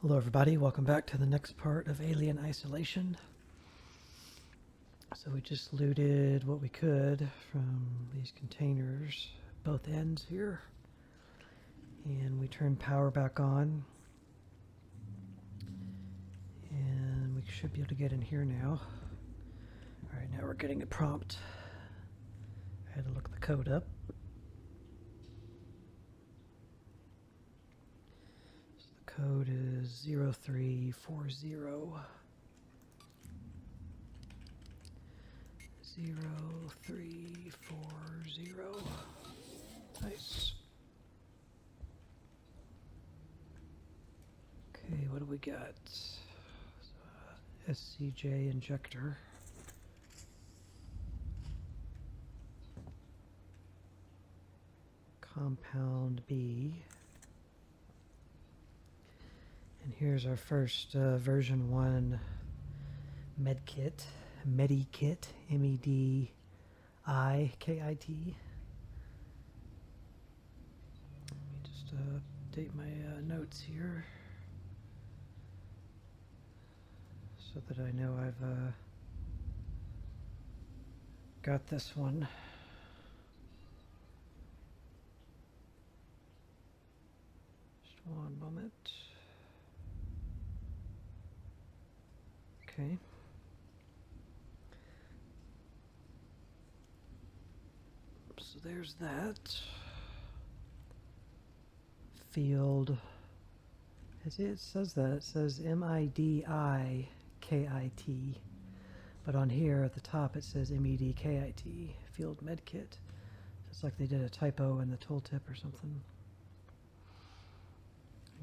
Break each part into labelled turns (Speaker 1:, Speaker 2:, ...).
Speaker 1: Hello everybody, welcome back to the next part of Alien Isolation. So we just looted what we could from these containers, both ends here. And we turned power back on. And we should be able to get in here now. Alright, now we're getting a prompt. I had to look the code up. So the code is 0340. 0340. Nice. Okay, what do we got? SCJ injector. Compound B. And here's our first version 1 medkit. Medikit, MEDIKIT. Let me just update my notes here so that I know I've got this one. Just one moment. Okay. So there's that. Field. It says that. It says MIDIKIT. But on here at the top it says MEDKIT. Field Medkit. It's like they did a typo in the tooltip or something.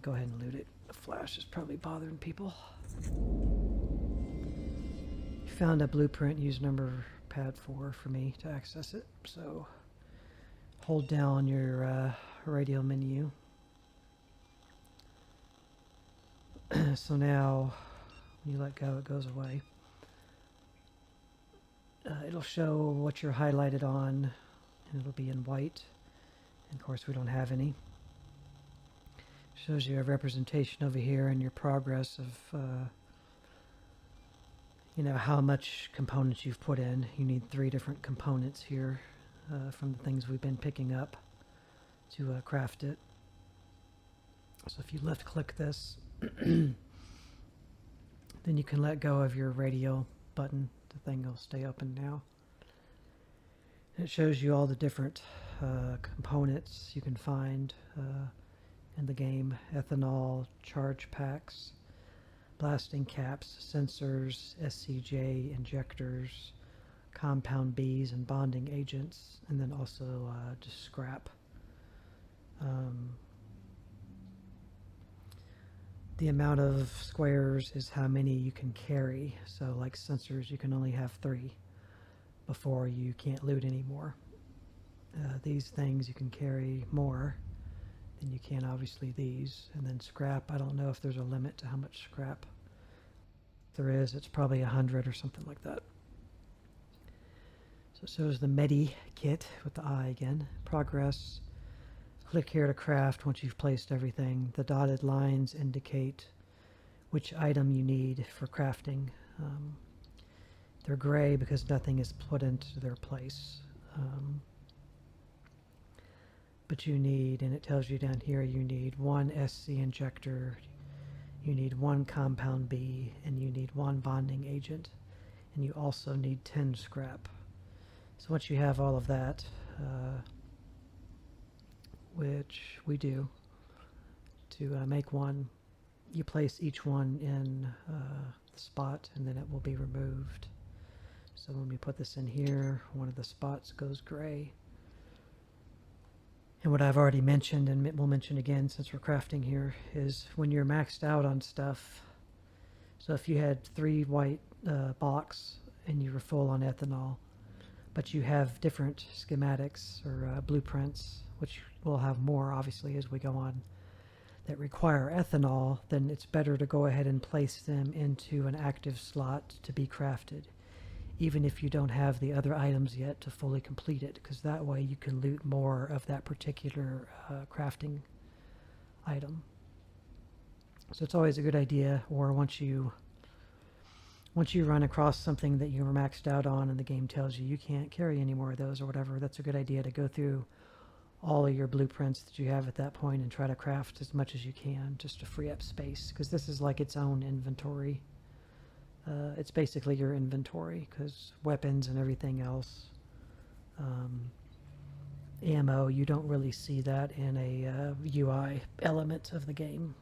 Speaker 1: Go ahead and loot it. The flash is probably bothering people. You found a blueprint. Use number pad 4 for me to access it. So hold down your radio menu. So now when you let go, it goes away. It'll show what you're highlighted on, and it'll be in white. And of course, we don't have any. Shows you a representation over here and your progress of how much components you've put in. You need 3 different components here from the things we've been picking up to craft it. So if you left click this, then you can let go of your radio button. The thing will stay open now. And it shows you all the different components you can find in the game. Ethanol, charge packs, blasting caps, sensors, SCJ injectors, compound Bs and bonding agents, and then also just scrap. The amount of squares is how many you can carry. So like sensors, you can only have 3 before you can't loot anymore. These things you can carry more than you can obviously these. And then scrap, I don't know if there's a limit to how much scrap. If there is, it's probably 100 or something like that. So it shows the Medi kit with the I again. Progress. Click here to craft once you've placed everything. The dotted lines indicate which item you need for crafting. They're gray because nothing is put into their place. But you need, and it tells you down here, you need 1 SC injector, you need 1 compound B, and you need 1 bonding agent, and you also need 10 scrap. So once you have all of that, which we do, to make one, you place each one in the spot and then it will be removed. So when we put this in here, one of the spots goes gray. And what I've already mentioned, and we'll mention again since we're crafting here, is when you're maxed out on stuff. So if you had 3 white blocks and you were full on ethanol, but you have different schematics or blueprints, which we'll have more obviously as we go on, that require ethanol, then it's better to go ahead and place them into an active slot to be crafted, even if you don't have the other items yet to fully complete it, because that way you can loot more of that particular crafting item. So it's always a good idea, or once you run across something that you were maxed out on and the game tells you you can't carry any more of those or whatever, that's a good idea to go through all of your blueprints that you have at that point and try to craft as much as you can just to free up space, because this is like its own inventory. It's basically your inventory, because weapons and everything else, ammo, you don't really see that in a UI element of the game.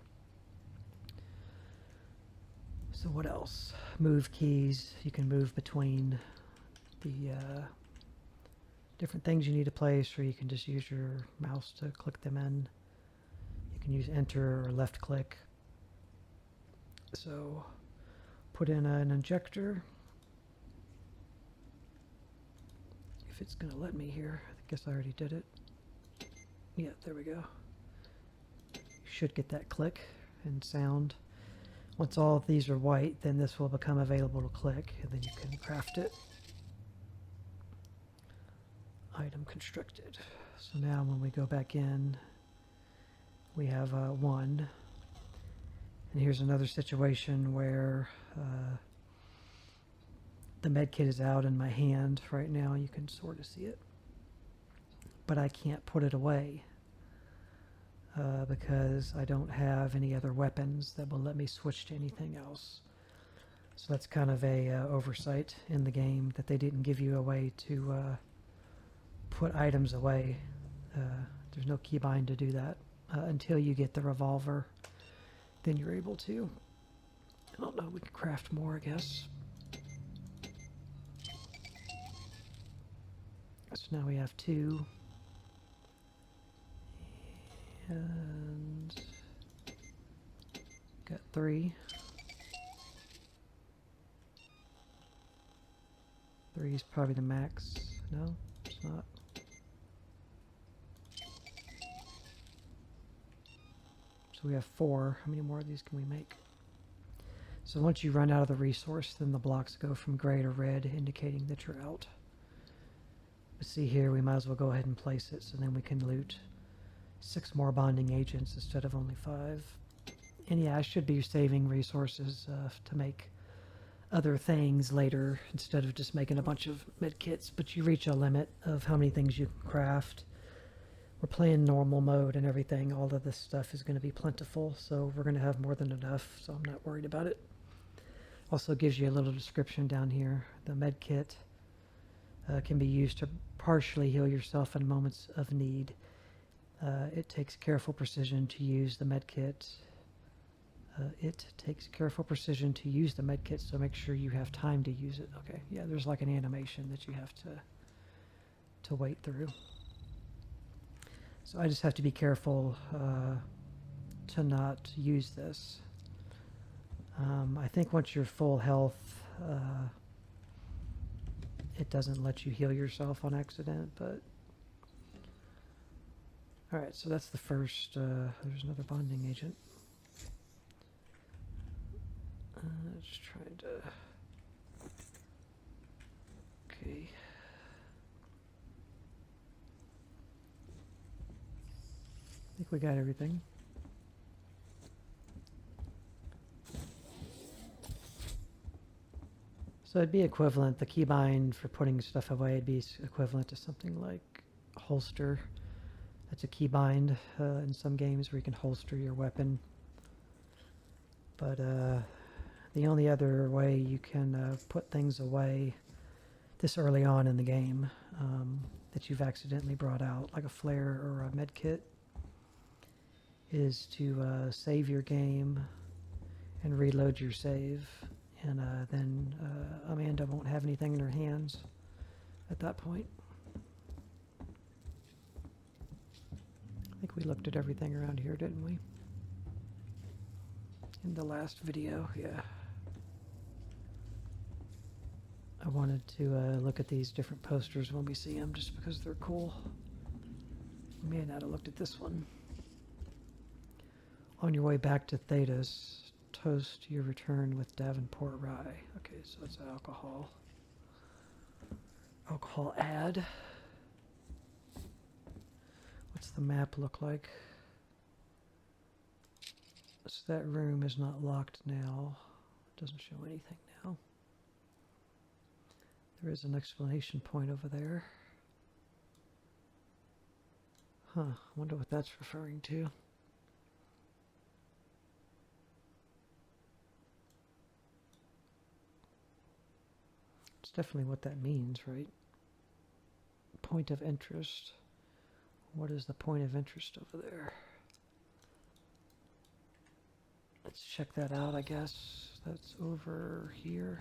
Speaker 1: So what else? Move keys. You can move between the different things you need to place, or you can just use your mouse to click them in. You can use enter or left click. So put in an injector. If it's going to let me here. I guess I already did it. Yeah, there we go. You should get that click and sound. Once all of these are white, then this will become available to click, and then you can craft it. Item constructed. So now when we go back in, we have 1. And here's another situation where the med kit is out in my hand right now. You can sort of see it. But I can't put it away because I don't have any other weapons that will let me switch to anything else. So that's kind of a oversight in the game, that they didn't give you a way to put items away. There's no keybind to do that until you get the revolver. Then you're able to. I don't know, we can craft more, I guess. So now we have 2. And got 3. 3 is probably the max. No, it's not. So we have 4. How many more of these can we make? So once you run out of the resource, then the blocks go from gray to red, indicating that you're out. But see here, we might as well go ahead and place it, so then we can loot 6 more bonding agents instead of only 5. And yeah, I should be saving resources to make other things later instead of just making a bunch of med kits, but you reach a limit of how many things you can craft. We're playing normal mode and everything. All of this stuff is going to be plentiful, so we're going to have more than enough, so I'm not worried about it. Also gives you a little description down here. The med kit can be used to partially heal yourself in moments of need. It takes careful precision to use the med kit. It takes careful precision to use the med kit, so make sure you have time to use it. Okay, yeah, there's like an animation that you have to wait through. So I just have to be careful to not use this. I think once you're full health, it doesn't let you heal yourself on accident, but alright, so that's the first. There's another bonding agent. Just trying to. Okay. I think we got everything. So it'd be equivalent, the keybind for putting stuff away would be equivalent to something like holster. That's a keybind in some games where you can holster your weapon. But the only other way you can put things away this early on in the game that you've accidentally brought out, like a flare or a med kit, is to save your game and reload your save. And then Amanda won't have anything in her hands at that point. I think we looked at everything around here, didn't we? In the last video, yeah. I wanted to look at these different posters when we see them, just because they're cool. We may not have looked at this one. On your way back to Thetis, toast your return with Davenport Rye. Okay, so it's alcohol. Alcohol add. What's the map look like? So that room is not locked now. It doesn't show anything now. There is an exclamation point over there. Huh, I wonder what that's referring to. It's definitely what that means, right? Point of interest. What is the point of interest over there? Let's check that out, I guess. That's over here.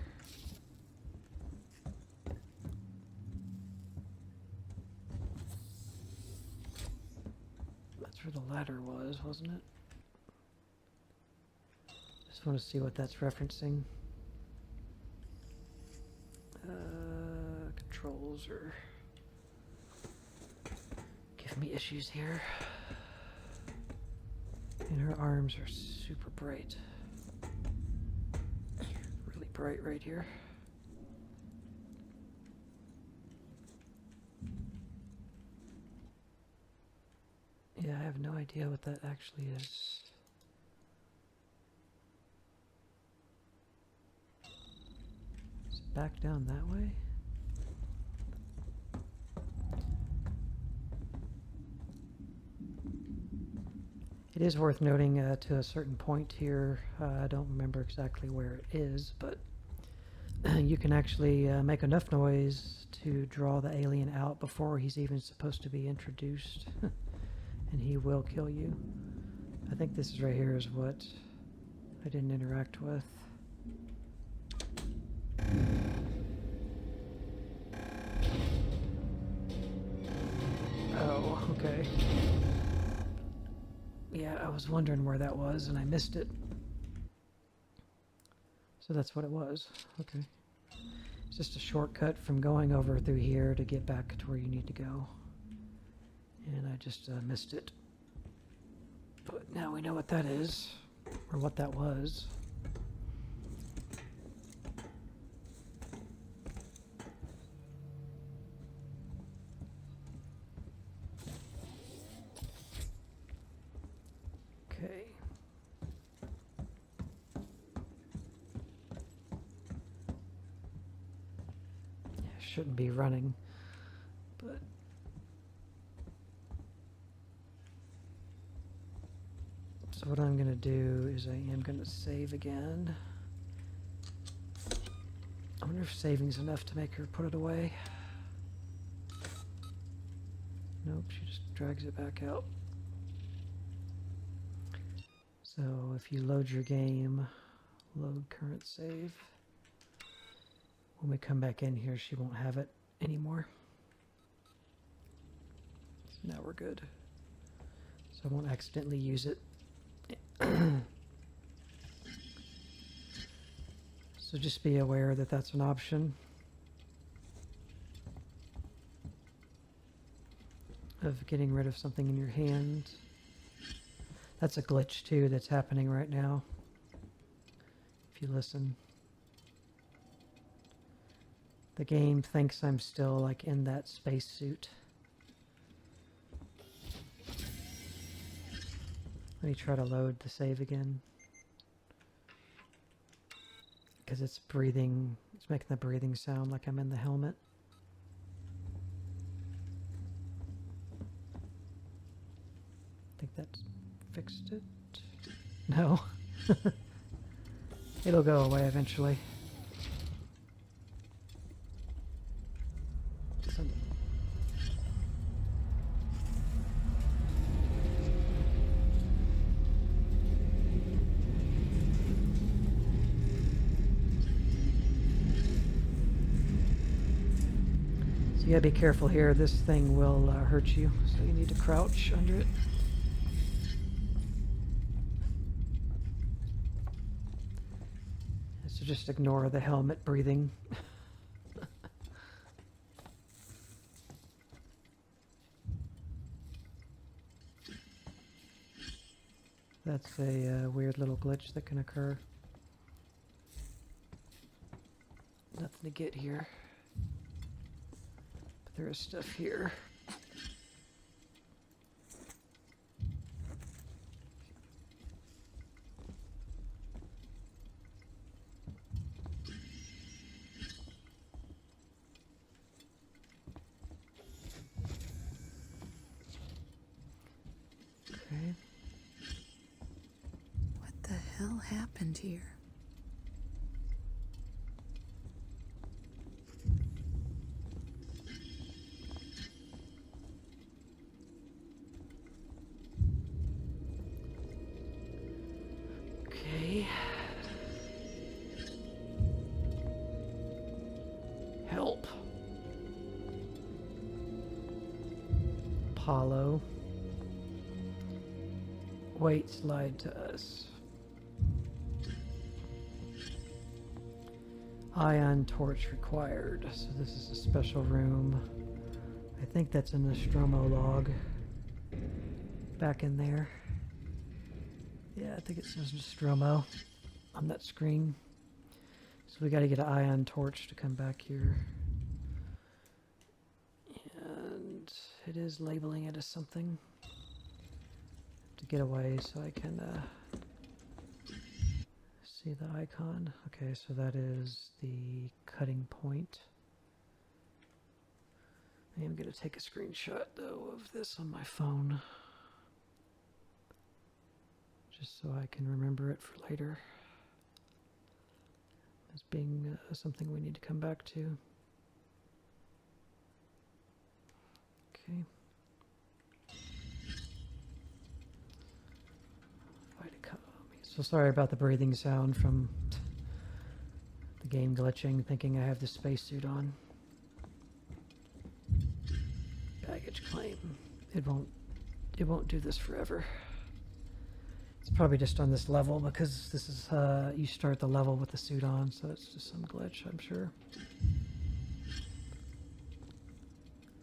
Speaker 1: That's where the ladder was, wasn't it? Just want to see what that's referencing. Controls are giving me issues here. And her arms are super bright. Really bright right here. Yeah, I have no idea what that actually is. Is it back down that way? It is worth noting to a certain point here, I don't remember exactly where it is, but you can actually make enough noise to draw the alien out before he's even supposed to be introduced, and he will kill you. I think this is right here is what I didn't interact with. Oh, okay. Yeah, I was wondering where that was and I missed it. So that's what it was. Okay. It's just a shortcut from going over through here to get back to where you need to go. And I just missed it. But now we know what that is, or what that was. Okay. Shouldn't be running, but so what I'm going to do is I am going to save again. I wonder if saving's enough to make her put it away. Nope, she just drags it back out. So if you load your game, load current save. When we come back in here, she won't have it anymore. So now we're good. So I won't accidentally use it. So just be aware that that's an option of getting rid of something in your hand. That's a glitch too that's happening right now. If you listen. The game thinks I'm still like in that spacesuit. Let me try to load the save again. Because it's breathing, it's making the breathing sound like I'm in the helmet. I think that fixed it. No. It'll go away eventually. You gotta be careful here. This thing will hurt you, so you need to crouch under it. So just ignore the helmet breathing. That's a weird little glitch that can occur. Nothing to get here. There is stuff here.
Speaker 2: hell happened here?
Speaker 1: Okay. Help. Apollo. Wait, lied to us. Ion torch required. So this is a special room. I think that's a Nostromo log. Back in there. Yeah, I think it says Nostromo on that screen. So we got to get an ion torch to come back here. And it is labeling it as something. To get away so I can see the icon. Okay, so that is the cutting point. I am going to take a screenshot though of this on my phone. Just so I can remember it for later. As being something we need to come back to. Okay. So sorry about the breathing sound from the game glitching, thinking I have the spacesuit on. Baggage claim. It won't do this forever. It's probably just on this level because this is you start the level with the suit on, so it's just some glitch, I'm sure.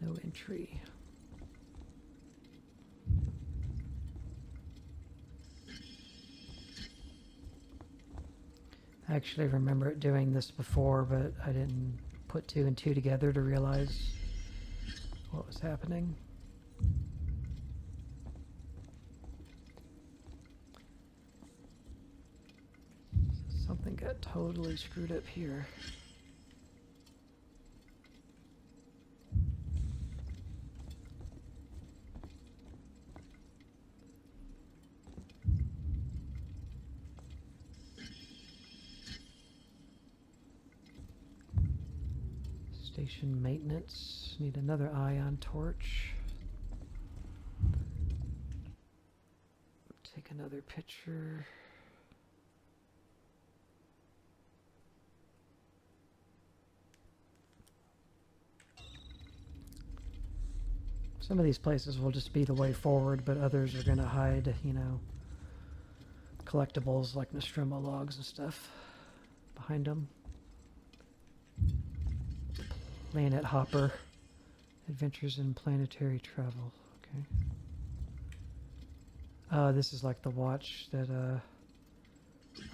Speaker 1: No entry. I actually remember it doing this before, but I didn't put 2 and 2 together to realize what was happening. Something got totally screwed up here. Station maintenance. Need another ion torch. Take another picture. Some of these places will just be the way forward, but others are going to hide, you know, collectibles like Nostromo logs and stuff behind them. Planet Hopper. Adventures in Planetary Travel. Okay. This is like the watch that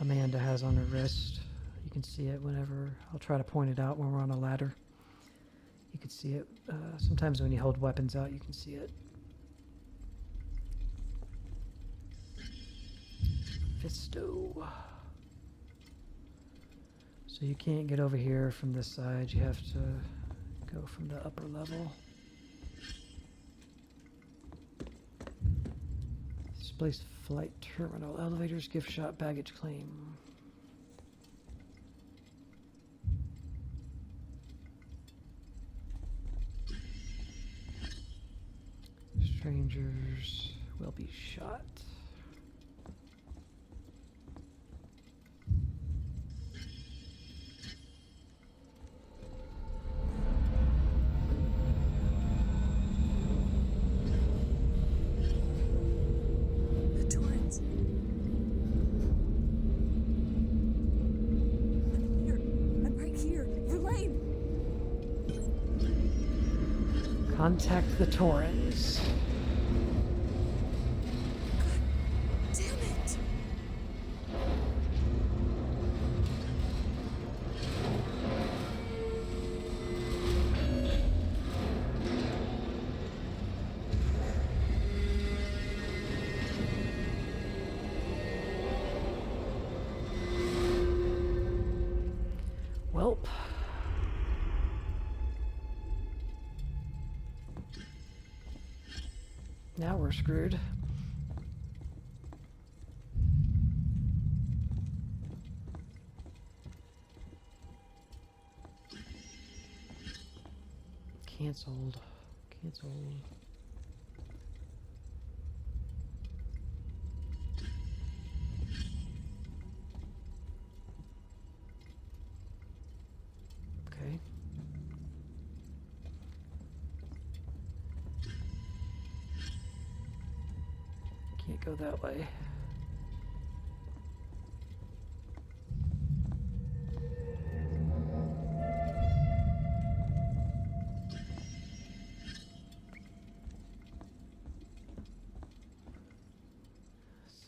Speaker 1: Amanda has on her wrist. You can see it whenever... I'll try to point it out when we're on a ladder. You can see it. Sometimes when you hold weapons out, you can see it. Fisto. So you can't get over here from this side. You have to go from the upper level. Displaced flight terminal. Elevators, gift shop, baggage claim. Strangers will be shot.
Speaker 2: The Torrens. I'm here. I'm right here. Verlaine!
Speaker 1: Contact the Torrens.
Speaker 2: Damn it!
Speaker 1: Welp. Now we're screwed. Cancelled. Cancelled. Okay. Can't go that way.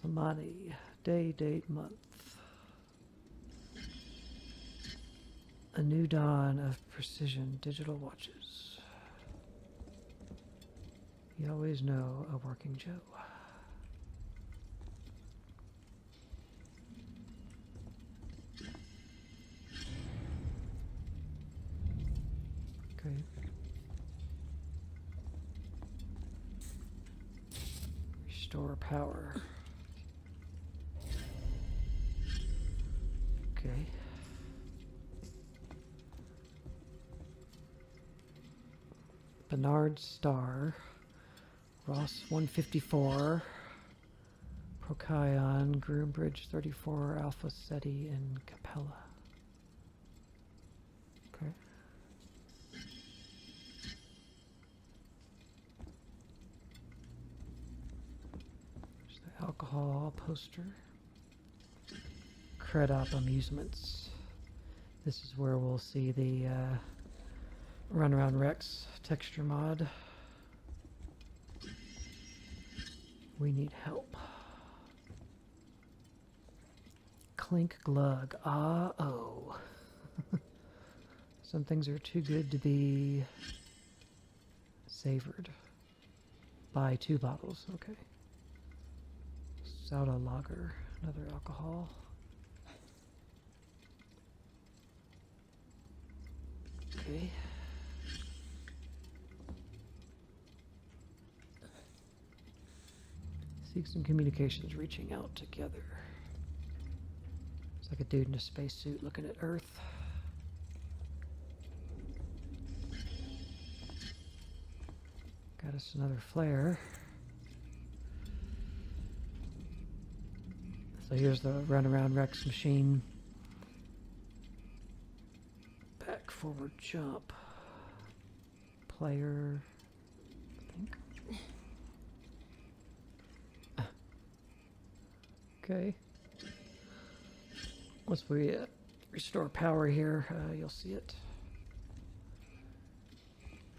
Speaker 1: Samadhi. Day, date, month. A new dawn of precision digital watches. You always know a working Joe. Okay. Restore power. Okay. Bernard Star. Ross 154. Procyon. Groombridge 34. Alpha Ceti and Capella. Okay. There's the alcohol poster. Credop Amusements. This is where we'll see the Runaround Rex texture mod. We need help. Clink Glug. Ah-oh. Some things are too good to be savored. Buy 2 bottles. Okay. Soda Lager. Another alcohol. Okay. Seek some communications reaching out together. It's like a dude in a spacesuit looking at Earth. Got us another flare. So here's the Runaround Rex machine. Back, forward, jump. Player, I think. Okay. Once we restore power here, you'll see it.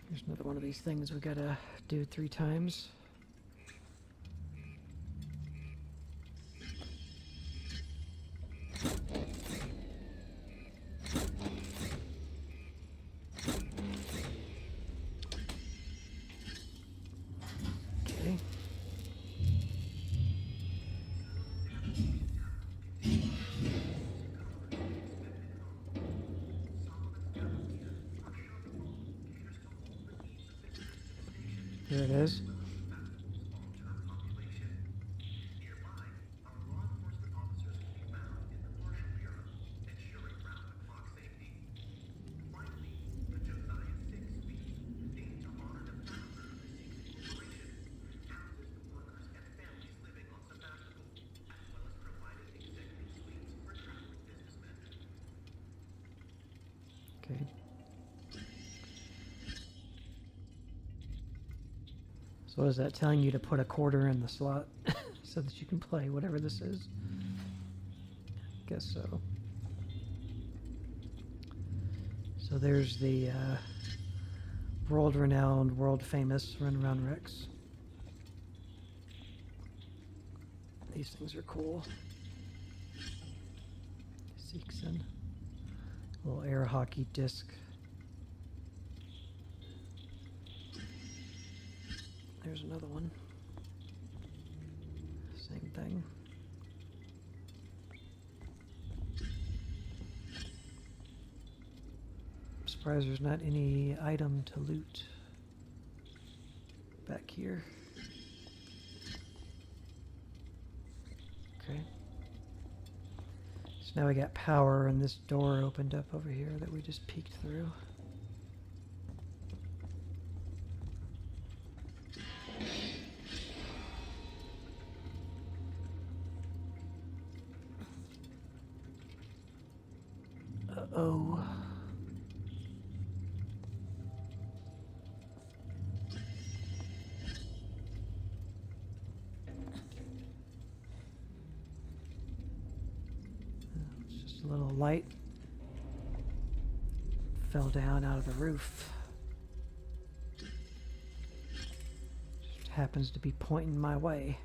Speaker 1: Here's another one of these things we gotta do 3 times. Okay. There it is. Okay. So is that telling you to put a quarter in the slot so that you can play whatever this is? Guess so. So there's the world-renowned, world-famous Runaround Rex. These things are cool. Seekson. Little air hockey disc. There's another one. Same thing. I'm surprised there's not any item to loot back here. Okay. So now we got power and this door opened up over here that we just peeked through. O. It's just a little light. Fell down out of the roof. Just happens to be pointing my way.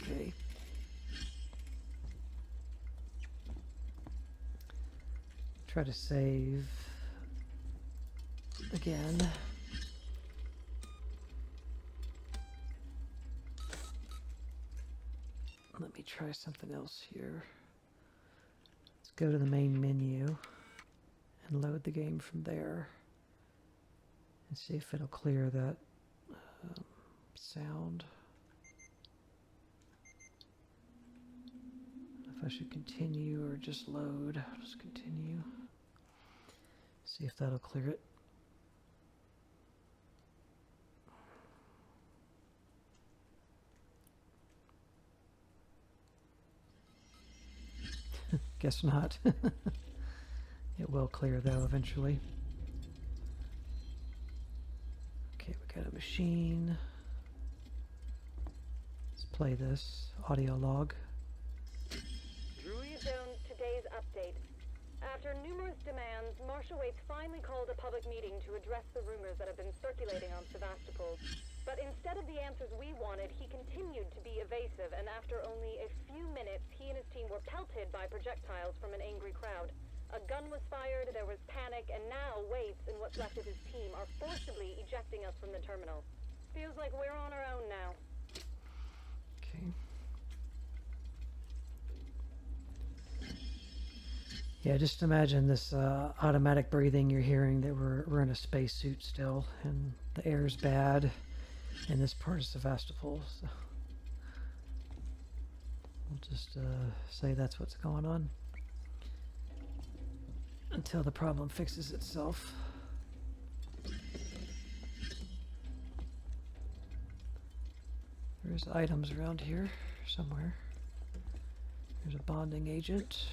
Speaker 1: Okay. Try to save again. Let me try something else here. Let's go to the main menu and load the game from there and see if it'll clear that sound. If I should continue or just load. I'll just continue. See if that'll clear it. Guess not. It will clear though eventually. Okay, we got a machine. Let's play this audio log.
Speaker 3: Drury Zone today's update. After numerous demands, Marshal Waits finally called a public meeting to address the rumors that have been circulating on Sevastopol. But instead of the answers we wanted, he continued to be evasive, and after only a few minutes, he and his team were pelted by projectiles from an angry crowd. A gun was fired, there was panic, and now Waits and what's left of his team are forcibly ejecting us from the terminal. Feels like we're on our own now.
Speaker 1: Okay. Yeah, just imagine this automatic breathing you're hearing, that we're in a spacesuit still, and the air's bad in this part of Sevastopol. So we'll just say that's what's going on until the problem fixes itself. There's items around here somewhere. There's a bonding agent.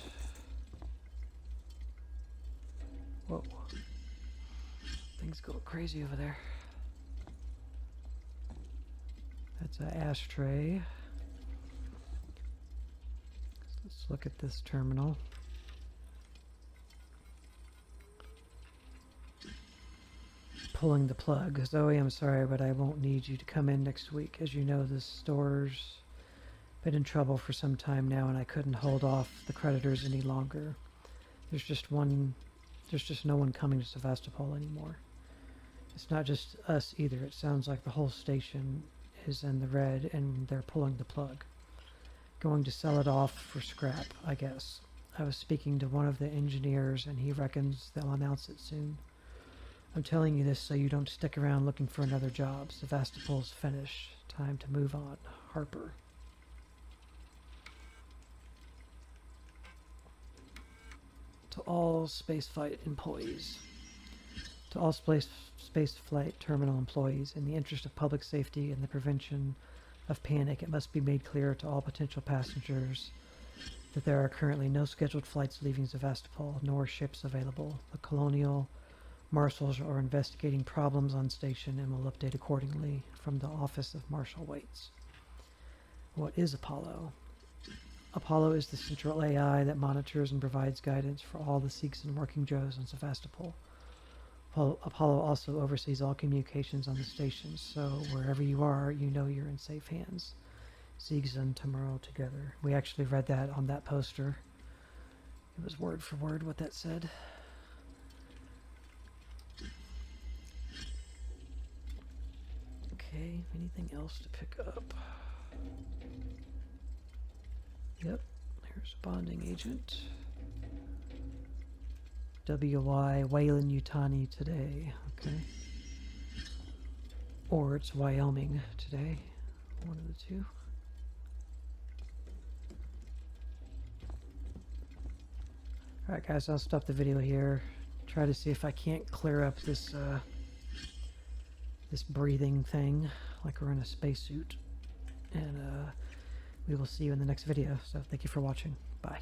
Speaker 1: Whoa. Things going crazy over there. That's an ashtray. Let's look at this terminal. Pulling the plug. Zoe, I'm sorry, but I won't need you to come in next week. As you know, the store's been in trouble for some time now, and I couldn't hold off the creditors any longer. There's just no one coming to Sevastopol anymore. It's not just us either. It sounds like the whole station is in the red and they're pulling the plug. Going to sell it off for scrap, I guess. I was speaking to one of the engineers and he reckons they'll announce it soon. I'm telling you this so you don't stick around looking for another job. Sevastopol's finished. Time to move on. Harper. To all spaceflight employees. To all spaceflight terminal employees, in the interest of public safety and the prevention of panic, it must be made clear to all potential passengers that there are currently no scheduled flights leaving Sevastopol, nor ships available. The Colonial Marshals are investigating problems on station and will update accordingly from the office of Marshal Waits. What is Apollo? Apollo is the central AI that monitors and provides guidance for all the Sikhs and working Joes on Sevastopol. Apollo also oversees all communications on the station, so wherever you are, you know you're in safe hands. Sikhs and tomorrow together. We actually read that on that poster. It was word for word what that said. Okay, anything else to pick up? Yep, there's a bonding agent. WY Wayland Yutani today, okay. Or it's Wyoming today, one of the two. Alright guys, I'll stop the video here. Try to see if I can't clear up this this breathing thing like we're in a spacesuit. And we will see you in the next video. So thank you for watching. Bye.